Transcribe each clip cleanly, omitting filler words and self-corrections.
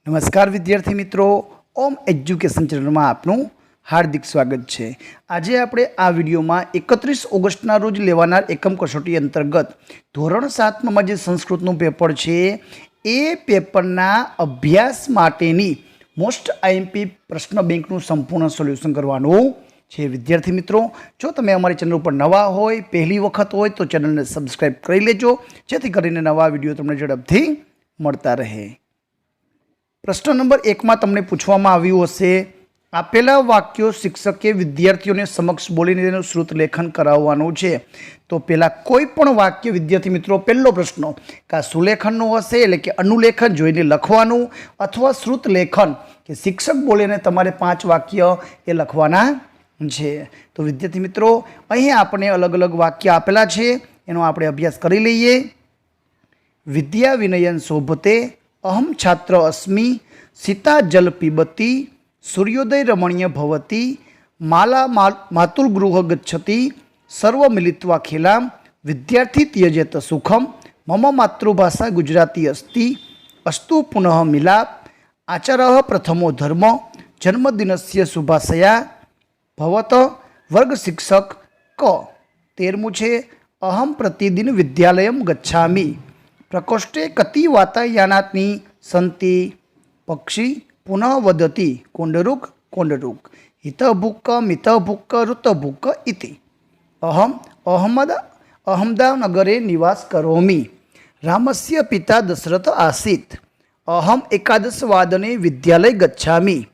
नमस्कार विद्यार्थी मित्रों, ओम एज्युकेशन चैनल में आपनु हार्दिक स्वागत है। आज आपणे आ विडियो में 31 ऑगस्टना रोज लेवानार एकम कसोटी अंतर्गत धोरण 7 में जे संस्कृतनु पेपर है ए पेपरना अभ्यास माटेनी मोस्ट आईएमपी प्रश्न बेंकनु संपूर्ण सोल्यूशन करवानुं छे। विद्यार्थी मित्रों, जो तमे अमारी चैनल पर नवा होय, पहली वखत होय तो चैनल ने सब्सक्राइब करी लेजो, जेथी करीने नवा विडियो तमने झड़पथी मळता रहे। प्रश्न नंबर 1 में तमने पूछवामां आव्युं हशे, आपेला वाक्यों शिक्षके विद्यार्थीओने समक्ष बोलीने तेनुं श्रुत लेखन कराववानुं छे। तो पहला कोईपण वाक्य विद्यार्थी मित्रों, पहलो प्रश्न का सुलेखननुं हशे एटले के अनुलेखन जोईने लखवानुं अथवा श्रुत लेखन के शिक्षक बोलीने तमारे 5 वाक्य ए लखवाना छे। तो विद्यार्थी मित्रों, अहीं आपणे अलग अलग वाक्य आपेला छे, एनो आपणे अभ्यास करी लईए। विद्या विनयन शोभते, अहम छात्र अस्मि, सीता जल पिबती, सूर्योदय रमणीय भवति, माला मातुल गृह गच्छति, सर्व मिलित्वा खेलां, विद्यार्थी त्यजेत सुखम, मम मातृभाषा गुजराती अस्ति, अस्तु पुनः मिलाप, आचारः प्रथमो धर्म, जन्मदिनस्य शुभाशया भवत, वर्ग शिक्षक क। 13 छे, अहम प्रतिदिन विद्यालयं गच्छामि, प्रकोष्ठे कति वातायनानि सन्ति, पक्षी पुनः वदति, कोण्डरुक कोण्डरुक, हितभुक् मितभुक् ऋतभुक् इति। अहम अहमदानगरे निवास करोमि, रामस्य पिता दशरथ आसीत्, अहम 11 वादने विद्यालय गच्छामि,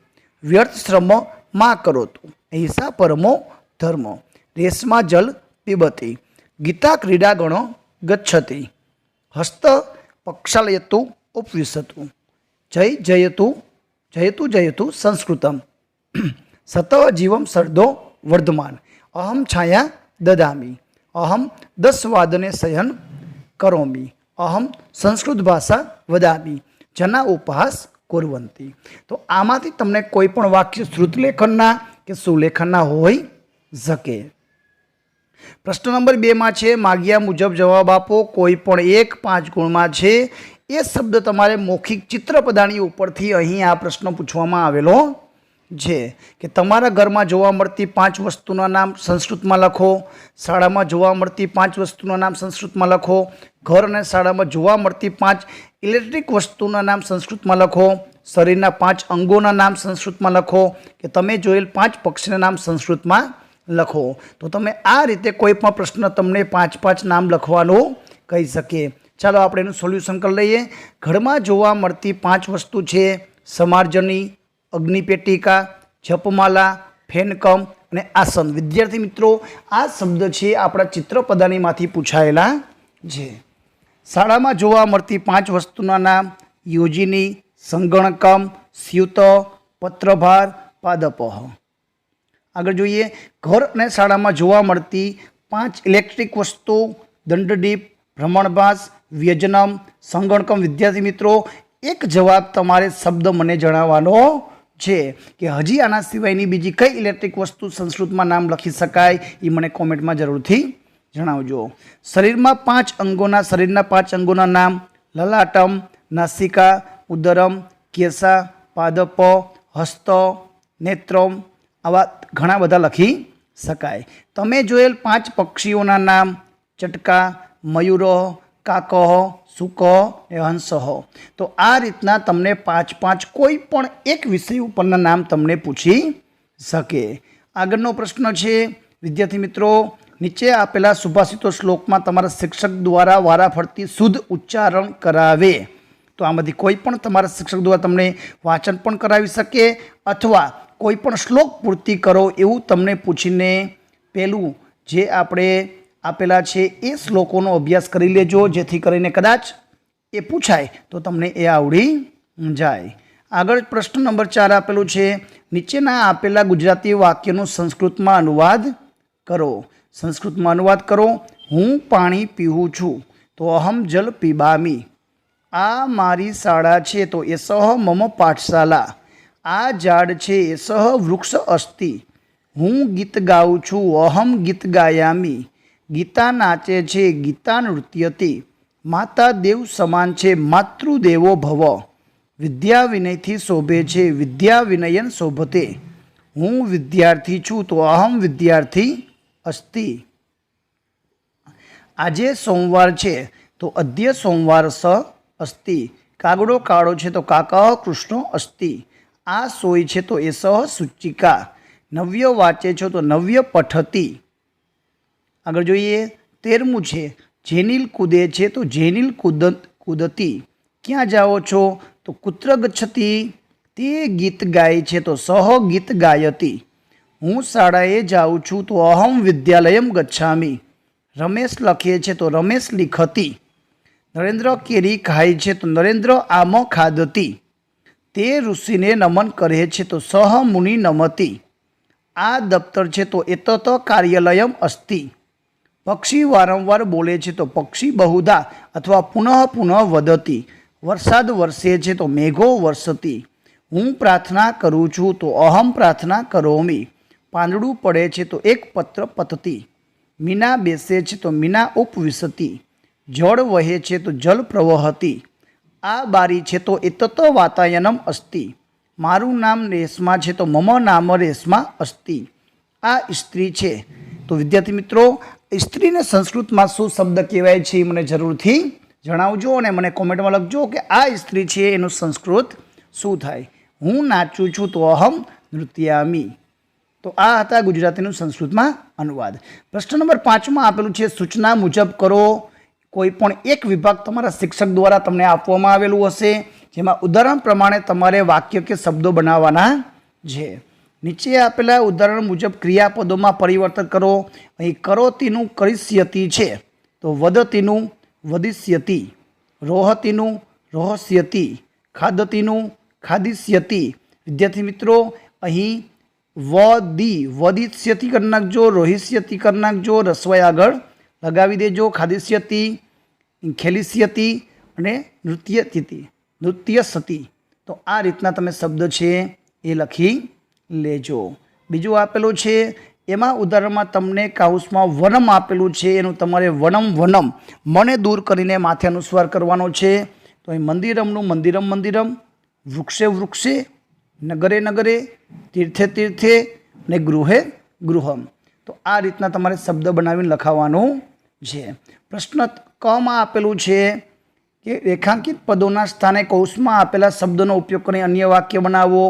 व्यर्थ श्रम मा करोतु, ऐसा परमो धर्म, रेशमा जल पिबति, गीता क्रीडागण गच्छति, हस्त पक्षालयतु उपविशतु, जय जयतु जयतु जयतु संस्कृतम, सतः जीवं सर्दो वर्धमान, अहम छाया ददामि, अहम 10 वादने शयन करोमि, अहम संस्कृत भाषा वदामि, जना उपहास कुर्वन्ति। तो आमांथी तमने कोईपण वाक्य श्रुतलेखनना के सुलेखनना होई शके। प्रश्न नंबर 2 में है, माग्या मुजब जवाब आपो, कोईपण एक 5 गुण में है। ये शब्द तमारे मौखिक चित्रपदानी उपरथी अहीं आ प्रश्न पूछवामां आवेलो छे कि तमारा घर में जोवा मळती 5 वस्तुना नाम संस्कृत में लखो, शाळा में जोवा मळती 5 वस्तुना नाम संस्कृत में लखो, घर अने शाळा में जोवा मळती 5 इलेक्ट्रिक वस्तुना नाम संस्कृत में लखो, शरीरना 5 अंगोना नाम संस्कृत में लखो, कि तमे जोयेल 5 पक्षीना नाम संस्कृत में लखो। तो तमे आ रीते कोई पण प्रश्न तमने 5-5 नाम लखवानुं कही शके। चलो આપણે એનું સોલ્યુશન કરી લઈએ। ઘરમાં જોવા મળતી 5 વસ્તુ છે, સમારજની, અગ્નિપેટિકા, જપમાલા, ફેનકમ અને આસન। વિદ્યાર્થી મિત્રો, આ શબ્દ છે આપણા ચિત્રપદાનીમાંથી પૂછાયેલા છે। શાળામાં જોવા મળતી 5 વસ્તુના નામ યોજિની, સંગણકમ, સ્યુત, પત્રભાર, પાદપઃ। આગળ જોઈએ, ઘર અને શાળામાં જોવા મળતી 5 ઇલેક્ટ્રિક વસ્તુ દંડદીપ, ભ્રમણભાસ, વ્યજનમ, સંગણકમ। વિદ્યાર્થી મિત્રો, એક જવાબ તમારે શબ્દ મને જણાવવાનો છે કે હજી આના સિવાયની બીજી કઈ ઇલેક્ટ્રિક વસ્તુ સંસ્કૃતમાં નામ લખી શકાય, એ મને કોમેન્ટમાં જરૂરથી જણાવજો। શરીરના 5 અંગોના નામ લલાટમ, નાસિકા, ઉદરમ, કેસા, પાદપ, હસ્ત, નેત્રમ, આવા ઘણા બધા લખી શકાય। તમે જોયેલ 5 પક્ષીઓના નામ ચટકા, મયુરો, કાકહ, સુકહ અને હંસહ। તો આ રીતના તમને 5-5 કોઈ પણ એક વિષય ઉપરના નામ તમને પૂછી શકે। આગળનો પ્રશ્ન છે વિદ્યાર્થી મિત્રો, નીચે આપેલા સુભાષિતો શ્લોકમાં તમારા શિક્ષક દ્વારા વારાફરતી શુદ્ધ ઉચ્ચારણ કરાવે। તો આમાંથી કોઈ પણ તમારા શિક્ષક દ્વારા તમને વાંચન પણ કરાવી શકે અથવા કોઈ પણ શ્લોક પૂર્તિ કરો એવું તમને પૂછીને પહેલું જે આપણે આપેલા છે એ શ્લોકોનો અભ્યાસ કરી લેજો, જેથી કરીને કદાચ એ પૂછાય તો તમને એ આવડી જાય। આગળ પ્રશ્ન નંબર 4 આપેલું છે, નીચેના આપેલા ગુજરાતી વાક્યનો સંસ્કૃતમાં અનુવાદ કરો। સંસ્કૃતમાં અનુવાદ કરો। હું પાણી પીવું છું, તો અહમ જલ પીબામી। આ મારી શાળા છે, તો એસહ મમ પાઠશાલા। આ ઝાડ છે, એસહ વૃક્ષ અસ્તિ। હું ગીત ગાઉં છું, અહમ ગીત ગાયામી। गीता नाचे छे, गीता नृत्यति। माता देव समान छे, मातृदेवो भव। વિદ્યા વિનયથી શોભે છે, વિદ્યા વિનયન શોભતે. હું વિદ્યાર્થી છું તો અહમ વિદ્યાર્થી અસ્તિ. આજે સોમવાર છે તો અદ્ય સોમવાર સ અસ્તિ. કાગડો કાળો છે તો કાકા કૃષ્ણ અસ્તિ. આ સોય છે તો એ સહ સૂચિકા. નવ્ય વાંચે છો તો નવ્ય પઠતી. આગળ જોઈએ 13મું છે જેનિલ કૂદે છે તો જેનિલ કૂદતી. ક્યાં જાઓ છો તો કુત્ર ગચ્છતી. તે ગીત ગાય છે તો સહ ગીત ગાયતી. હું શાળાએ જાઉં છું તો અહમ વિદ્યાલયમ ગચ્છામી. રમેશ લખે છે તો રમેશ લિખતી. નરેન્દ્ર કેરી ખાય છે તો નરેન્દ્ર આમ ખાદતી. તે ઋષિને નમન કરે છે તો સહ મુનિ નમતી. આ દફતર છે તો એતત કાર્યાલયમ અસ્તિ. પક્ષી વારંવાર બોલે છે તો પક્ષી બહુધા અથવા પુનઃ પુનઃ વદતી. વરસાદ વરસે છે તો મેઘો વર્ષતી. હું પ્રાર્થના કરું છું તો અહમ પ્રાર્થના કરોમી. પાંદડું પડે છે તો એક પત્ર પતતી. મીના બેસે છે તો મીના ઉપવિશતી. જળ વહે છે તો જલ પ્રવહતી. આ બારી છે તો એતત વાતાયનમ અસ્તિ. મારું નામ રેશમા છે તો મમ નામ રેશમા અસ્તિ. આ સ્ત્રી છે. તો વિદ્યાર્થી મિત્રો, સ્ત્રીને સંસ્કૃતમાં શું શબ્દ કહેવાય છે એ મને જરૂરથી જણાવજો અને મને કોમેન્ટમાં લખજો કે આ સ્ત્રી છે એનું સંસ્કૃત શું થાય. હું નાચું છું તો અહમ નૃત્યામી. તો આ હતા ગુજરાતીનું સંસ્કૃતમાં અનુવાદ. પ્રશ્ન નંબર 5માં આપેલું છે સૂચના મુજબ કરો. કોઈ પણ એક વિભાગ તમારા શિક્ષક દ્વારા તમને આપવામાં આવેલું હશે, જેમાં ઉદાહરણ પ્રમાણે તમારે વાક્ય કે શબ્દો બનાવવાના છે. નીચે આપેલા ઉદાહરણ મુજબ ક્રિયાપદોમાં પરિવર્તન કરો. અહીં કરોતીનું કરિષ્યતિ છે તો વદતીનું વદિષ્યતિ, રોહતીનું રોહસ્યતિ, ખાદતીનું ખાદિષ્યતિ. વિદ્યાર્થી મિત્રો, અહીં વદિષ્યતિ કરી નાખજો, રોહિષ્યતિ કરી નાખજો, રસવાઈ આગળ લગાવી દેજો. ખાદિષ્યતિ, ખેલિષ્યતિ અને નૃત્યસતી. તો આ રીતના તમે શબ્દ છે એ લખી લેજો. બીજું આપેલું છે એમાં ઉદાહરણમાં તમને કાઉસમાં વનમ આપેલું છે, એનું તમારે વનમ મને દૂર કરીને માથે અનુસ્વાર કરવાનો છે. તો અહીં મંદિરમનું મંદિરમ, વૃક્ષે વૃક્ષે, નગરે નગરે, તીર્થે તીર્થે ને ગૃહે ગૃહમ. તો આ રીતના તમારે શબ્દ બનાવીને લખાવવાનું છે. પ્રશ્ન કમાં આપેલું છે કે રેખાંકિત પદોના સ્થાને કૌંસમાં આપેલા શબ્દોનો ઉપયોગ કરીને અન્ય વાક્ય બનાવો.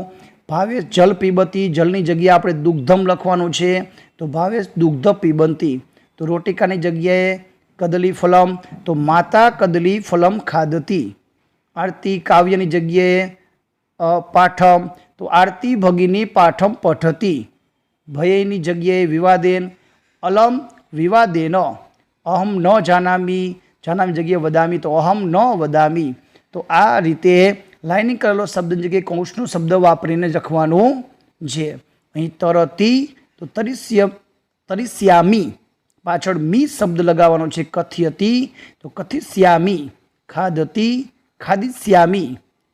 ભાવેશ જલ પીબતી, જલની જગ્યાએ આપણે દુગ્ધમ લખવાનું છે, તો ભાવેશ દુગ્ધ પીબંતી. તો રોટિકાની જગ્યાએ કદલી ફલમ, તો માતા કદલી ફલમ ખાદતી. આરતી કાવ્યની જગ્યાએ પાઠમ, તો આરતી ભગિની પાઠમ પઠતી. ભયની જગ્યાએ વિવાદેન, અલમ વિવાદેન. અહમ ન જાનામી, જાનામી જગ્યાએ વદામી, તો અહમ ન વદામી. તો આ રીતે લાઇનિંગ કરેલો શબ્દની જગ્યાએ કૌંસનો શબ્દ વાપરીને લખવાનું છે. અહીં તરતી તો તરિષ્યામી, પાછળ મી શબ્દ લગાવવાનો છે. કથ્યતી તો કથિષ્યામી. ખાદતી ખાદિષ્યામી.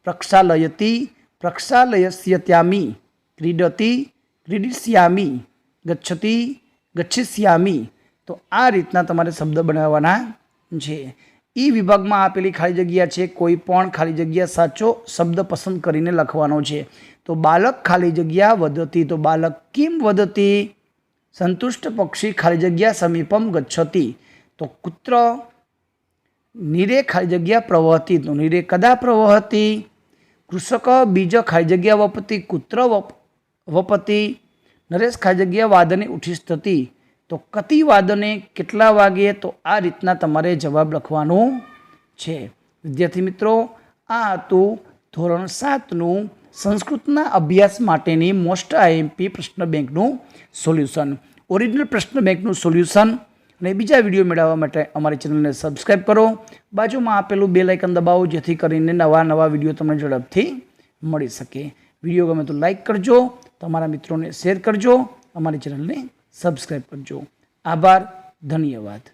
પ્રક્ષાલયતી પ્રક્ષાલયસ્યત્યામી. ક્રીડતી ક્રીડિષ્યામી. ગચ્છતી ગચ્છિષ્યામી. તો આ રીતના તમારે શબ્દ બનાવવાના છે. એ વિભાગમાં આપેલી ખાલી જગ્યા છે, કોઈ પણ ખાલી જગ્યા સાચો શબ્દ પસંદ કરીને લખવાનો છે. તો બાલક ખાલી જગ્યા વદતી, તો બાલક કિમ વદતી. સંતુષ્ટ પક્ષી ખાલી જગ્યા સમીપમ ગચ્છતી. તો કુત્ર નીરે ખાલી જગ્યા પ્રવહતી, તો નીરે કદા પ્રવહતી. કૃષક બીજ ખાલી જગ્યા વપતી, કુત્ર વપતી. નરેશ ખાલી જગ્યા વાદને ઉઠિષ્ઠતી. તો કતિ વાદને કેટલા વાગે. તો આ રીતના તમારે જવાબ લખવાનું છે. વિદ્યાર્થી મિત્રો, આ હતું ધોરણ 7નું સંસ્કૃતના અભ્યાસ માટેની મોસ્ટ આઈએમપી પ્રશ્ન બેંકનું સોલ્યુશન. ઓરિજિનલ પ્રશ્ન બેંકનું સોલ્યુશન અને બીજા વિડીયો મેળવવા માટે અમારી ચેનલને સબસ્ક્રાઈબ કરો. બાજુમાં આપેલું બેલ આઇકન દબાવો, જેથી કરીને નવા વિડીયો તમને ઝડપથી મળી શકે. વિડીયો ગમે તો લાઈક કરજો, તમારા મિત્રોને શેર કરજો, અમારી ચેનલને સબસ્ક્રાઈબ કરજો. આભાર, ધન્યવાદ.